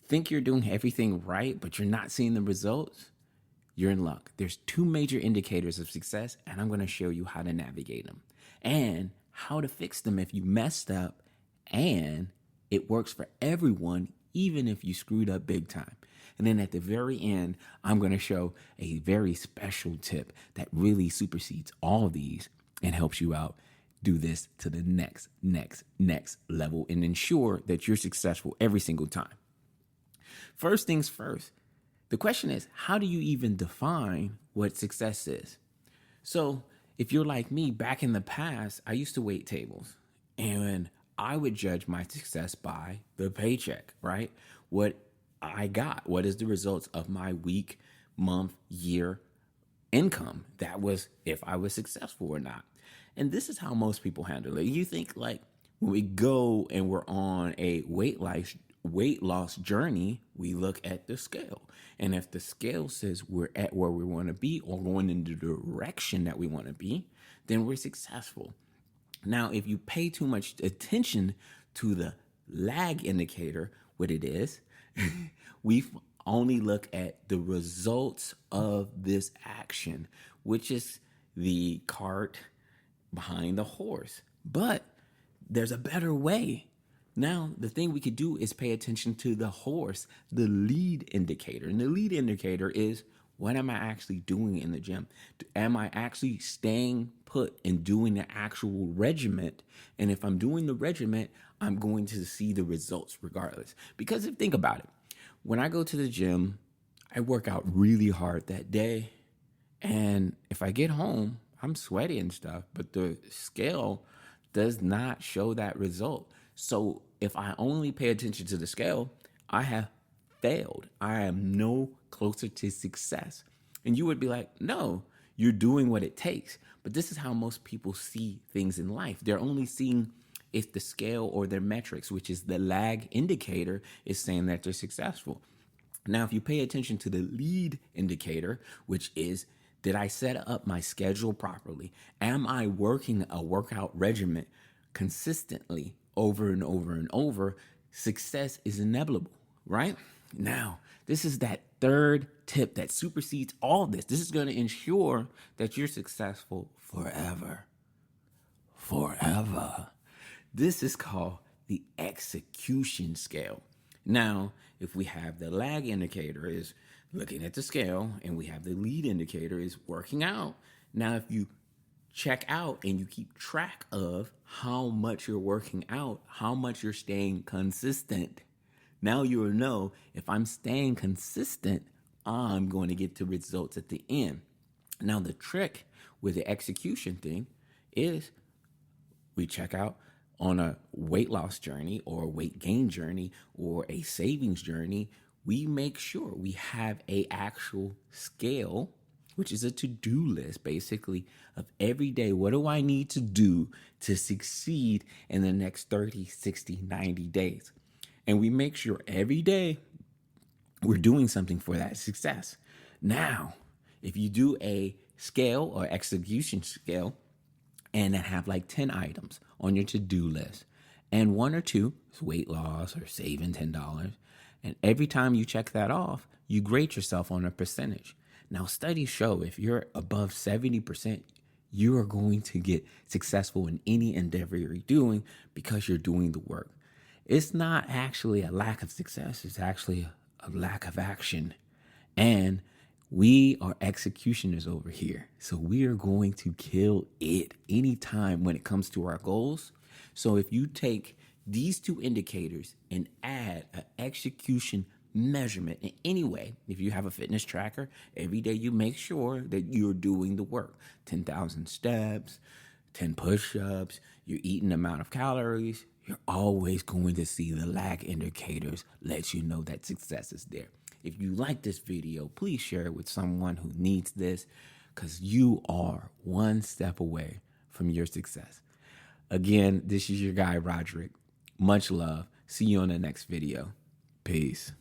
think you're doing everything right, but you're not seeing the results, you're in luck. There's two major indicators of success, and I'm going to show you how to navigate them and how to fix them if you messed up, and it works for everyone, even if you screwed up big time. And then at the very end, I'm going to show a very special tip that really supersedes all of these and helps you out do this to the next level and ensure that you're successful every single time. First things first, the question is, how do you even define what success is? So if you're like me, back in the past, I used to wait tables and I would judge my success by the paycheck, right? What I got, what is the results of my week, month, year income? That was if I was successful or not. And this is how most people handle it. You think like when we go and we're on a weight loss journey, we look at the scale. And if the scale says we're at where we want to be or going in the direction that we want to be, then we're successful. Now, if you pay too much attention to the lag indicator, what it is, we only look at the results of this action, which is the cart behind the horse. But there's a better way. Now, the thing we could do is pay attention to the horse, the lead indicator. And the lead indicator is, what am I actually doing in the gym? Am I actually staying put and doing the actual regiment? And if I'm doing the regiment, I'm going to see the results regardless. Because if think about it, when I go to the gym, I work out really hard that day. And if I get home, I'm sweaty and stuff, but the scale does not show that result. So if I only pay attention to the scale, I have failed. I am no closer to success. And you would be like, no, you're doing what it takes. But this is how most people see things in life. They're only seeing if the scale or their metrics, which is the lag indicator, is saying that they're successful. Now, if you pay attention to the lead indicator, which is, did I set up my schedule properly? Am I working a workout regimen consistently over and over and over? Success is inevitable, right? Now, this is that third tip that supersedes all this. This is going to ensure that you're successful forever. Forever. This is called the execution scale. Now, if we have the lag indicator is looking at the scale and we have the lead indicator is working out. Now, if you check out and you keep track of how much you're working out, how much you're staying consistent, now you will know if I'm staying consistent, I'm going to get the results at the end. Now, the trick with the execution thing is we check out on a weight loss journey or a weight gain journey or a savings journey. We make sure we have a actual scale, which is a to-do list basically of every day. What do I need to do to succeed in the next 30, 60, 90 days? And we make sure every day we're doing something for that success. Now, if you do a scale or execution scale and have like 10 items on your to-do list, and one or two is weight loss or saving $10, and every time you check that off, you grade yourself on a percentage. Now, studies show if you're above 70%, you are going to get successful in any endeavor you're doing because you're doing the work. It's not actually a lack of success. It's actually a lack of action. And we are executioners over here. So we are going to kill it anytime when it comes to our goals. So if you take these two indicators and add an execution measurement in any way, if you have a fitness tracker, every day you make sure that you're doing the work. 10,000 steps, 10 push-ups, you're eating the amount of calories, you're always going to see the lag indicators let you know that success is there. If you like this video, please share it with someone who needs this because you are one step away from your success. Again, this is your guy, Roderick. Much love. See you on the next video. Peace.